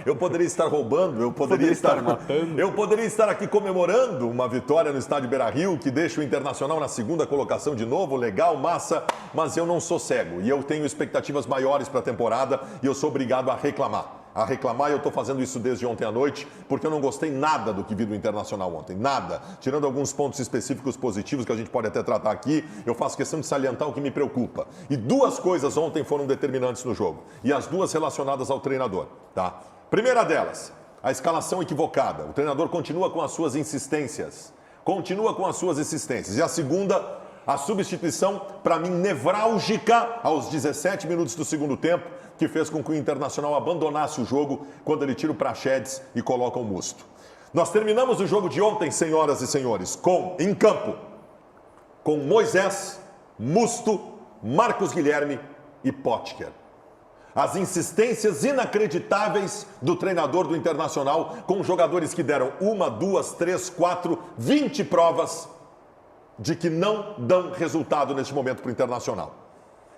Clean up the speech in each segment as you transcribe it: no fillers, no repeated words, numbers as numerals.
eu poderia estar roubando, eu poderia estar matando. Eu poderia estar aqui comemorando uma vitória no estádio Beira-Rio, que deixa o Internacional na segunda colocação de novo, legal, massa, mas eu não sou cego e eu tenho expectativas maiores para a temporada e eu sou obrigado a reclamar. E eu estou fazendo isso desde ontem à noite, porque eu não gostei nada do que vi do Internacional ontem, nada. Tirando alguns pontos específicos positivos que a gente pode até tratar aqui, eu faço questão de salientar o que me preocupa. E duas coisas ontem foram determinantes no jogo, e as duas relacionadas ao treinador, tá? Primeira delas, a escalação equivocada. O treinador continua com as suas insistências. E a segunda, a substituição, para mim, nevrálgica aos 17 minutos do segundo tempo, que fez com que o Internacional abandonasse o jogo quando ele tira o Praxedes e coloca o Musto. Nós terminamos o jogo de ontem, senhoras e senhores, em campo, com Moisés, Musto, Marcos Guilherme e Potker. As insistências inacreditáveis do treinador do Internacional com jogadores que deram 1, 2, 3, 4, 20 provas de que não dão resultado neste momento para o Internacional.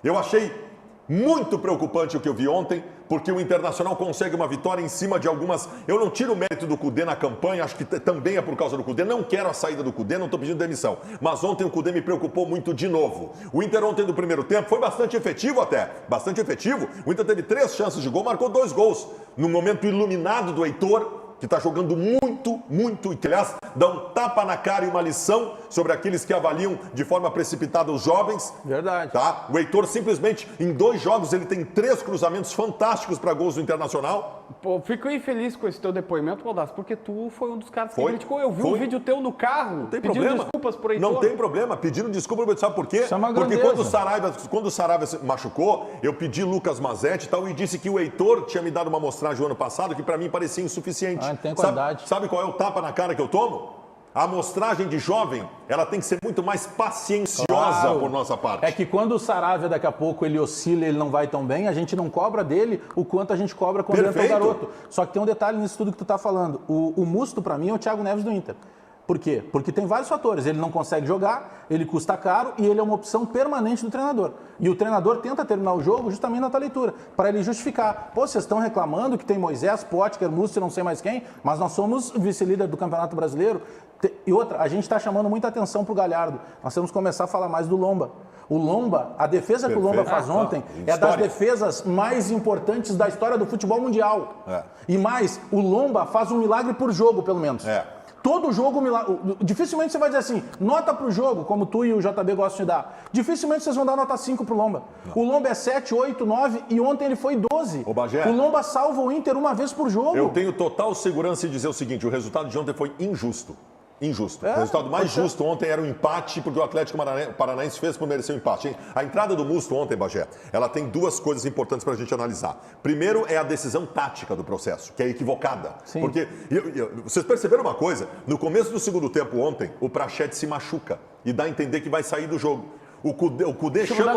Eu achei muito preocupante o que eu vi ontem, porque o Internacional consegue uma vitória em cima de algumas... Eu não tiro o mérito do Cudê na campanha, acho que também é por causa do Cudê. Não quero a saída do Cudê, não estou pedindo demissão. Mas ontem o Cudê me preocupou muito de novo. O Inter ontem do primeiro tempo foi bastante efetivo até. Bastante efetivo. O Inter teve 3 chances de gol, marcou 2 gols. No momento iluminado do Heitor, que está jogando muito, e que, aliás, dá um tapa na cara e uma lição sobre aqueles que avaliam de forma precipitada os jovens. Verdade. Tá? O Heitor, simplesmente, em 2 jogos, ele tem 3 cruzamentos fantásticos para gols do Internacional. Pô, fico infeliz com esse teu depoimento, Baldasso, porque tu foi um dos caras que criticou. Eu vi um vídeo teu no carro, pedindo desculpas por Heitor. Não tem problema, pedindo desculpa, sabe por quê? Isso é uma porque grandeza. quando o Saravia se machucou, eu pedi Lucas Mazetti e tal, e disse que o Heitor tinha me dado uma amostragem o ano passado que para mim parecia insuficiente. Tem qualidade. Sabe qual é o tapa na cara que eu tomo? A amostragem de jovem, ela tem que ser muito mais pacienciosa por nossa parte. É que quando o Saravia daqui a pouco ele oscila, ele não vai tão bem, a gente não cobra dele o quanto a gente cobra quando entra o garoto. Só que tem um detalhe nisso tudo que tu tá falando. O Musto, para mim, é o Thiago Neves do Inter. Por quê? Porque tem vários fatores. Ele não consegue jogar, ele custa caro e ele é uma opção permanente do treinador. E o treinador tenta terminar o jogo justamente na tua leitura, para ele justificar. Pô, vocês estão reclamando que tem Moisés, Potker, Musto e não sei mais quem, mas nós somos vice-líder do Campeonato Brasileiro. E outra, a gente está chamando muita atenção para o Galhardo. Nós temos que começar a falar mais do Lomba. O Lomba, a defesa que o Lomba faz ontem é das defesas mais importantes da história do futebol mundial. E mais, o Lomba faz um milagre por jogo, pelo menos. Todo jogo, dificilmente você vai dizer assim, nota pro jogo, como tu e o JB gostam de dar. Dificilmente vocês vão dar nota 5 pro Lomba. Não. O Lomba é 7, 8, 9 e ontem ele foi 12. Ô, Bagé, o Lomba salva o Inter uma vez por jogo. Eu tenho total segurança em dizer o seguinte, o resultado de ontem foi injusto. Injusto. O resultado mais justo ontem era o empate, porque o Atlético Paranaense fez por merecer o empate. Hein? A entrada do Musto ontem, Bagé, ela tem 2 coisas importantes para a gente analisar. Primeiro é a decisão tática do processo, que é equivocada. Sim. Porque, vocês perceberam uma coisa? No começo do segundo tempo ontem, o Praxedes se machuca e dá a entender que vai sair do jogo. O Cudê chama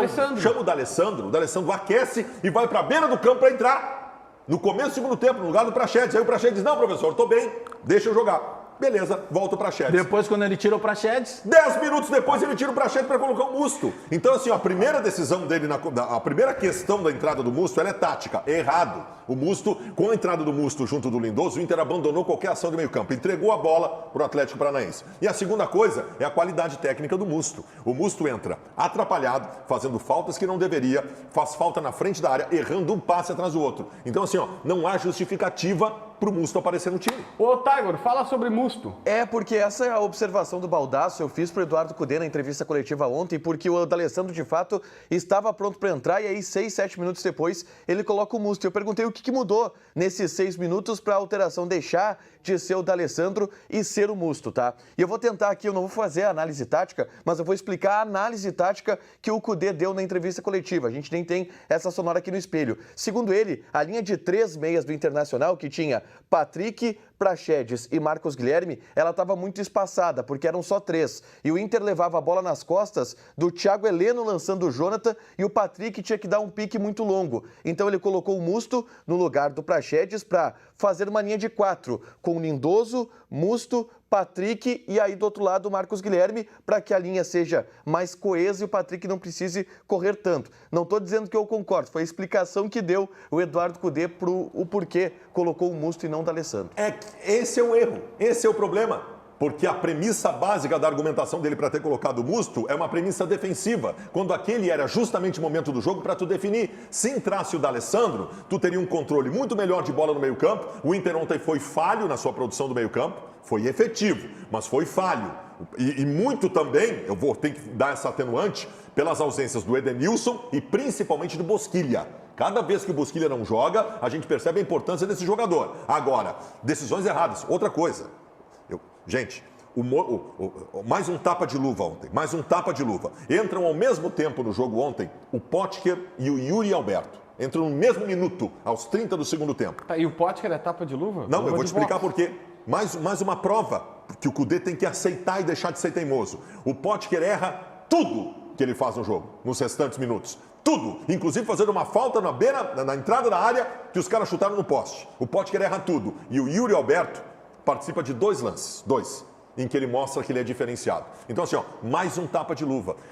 o D'Alessandro aquece e vai para a beira do campo para entrar. No começo do segundo tempo, no lugar do Praxedes. Aí o Praxedes diz, não, professor, estou bem, deixa eu jogar. Beleza, volta o Praxedes. Depois, quando ele tira o Praxedes... 10 minutos depois, ele tira o Praxedes para colocar o Musto. Então, assim, a primeira decisão dele, a primeira questão da entrada do Musto, ela é tática, é errado. O Musto, com a entrada do Musto junto do Lindoso, o Inter abandonou qualquer ação de meio campo, entregou a bola para o Atlético Paranaense. E a segunda coisa é a qualidade técnica do Musto. O Musto entra atrapalhado, fazendo faltas que não deveria, faz falta na frente da área, errando um passe atrás do outro. Então, assim, não há justificativa para o Musto aparecer no time. Ô, Tiger, fala sobre Musto. Porque essa é a observação do Baldasso, eu fiz para o Eduardo Cudê na entrevista coletiva ontem, porque o D'Alessandro, de fato, estava pronto para entrar e aí 6, 7 minutos depois ele coloca o Musto. Eu perguntei o que mudou nesses 6 minutos para a alteração deixar de ser o D'Alessandro e ser o Musto, tá? E eu vou tentar aqui, eu não vou fazer a análise tática, mas eu vou explicar a análise tática que o Cudê deu na entrevista coletiva. A gente nem tem essa sonora aqui no espelho. Segundo ele, a linha de 3 meias do Internacional, que tinha Patrick, Praxedes e Marcos Guilherme, ela estava muito espaçada, porque eram só 3. E o Inter levava a bola nas costas do Thiago Heleno lançando o Jonathan e o Patrick tinha que dar um pique muito longo. Então ele colocou o Musto no lugar do Praxedes para fazer uma linha de 4, com Lindoso, Musto, Patrick e aí do outro lado o Marcos Guilherme, para que a linha seja mais coesa e o Patrick não precise correr tanto. Não estou dizendo que eu concordo, foi a explicação que deu o Eduardo Cudê para o porquê colocou o Musto e não o D'Alessandro. Esse é o erro, esse é o problema. Porque a premissa básica da argumentação dele para ter colocado o Musto é uma premissa defensiva, quando aquele era justamente o momento do jogo para tu definir. Se entrasse o D'Alessandro, tu teria um controle muito melhor de bola no meio-campo. O Inter ontem foi falho na sua produção do meio-campo, foi efetivo, mas foi falho. E muito também, eu vou ter que dar essa atenuante, pelas ausências do Edenilson e principalmente do Bosquilha. Cada vez que o Bosquilha não joga, a gente percebe a importância desse jogador. Agora, decisões erradas. Outra coisa. Gente, mais um tapa de luva ontem, mais um tapa de luva. Entram ao mesmo tempo no jogo ontem o Potker e o Yuri Alberto. Entram no mesmo minuto, aos 30 do segundo tempo. Tá, e o Potker é tapa de luva? Não, eu vou te explicar por quê. Mais uma prova que o Cudê tem que aceitar e deixar de ser teimoso. O Potker erra tudo que ele faz no jogo, nos restantes minutos. Tudo, inclusive fazendo uma falta na beira, na entrada da área, que os caras chutaram no poste. O Potker erra tudo. E o Yuri Alberto participa de 2 lances, em que ele mostra que ele é diferenciado. Então, assim, ó, mais um tapa de luva.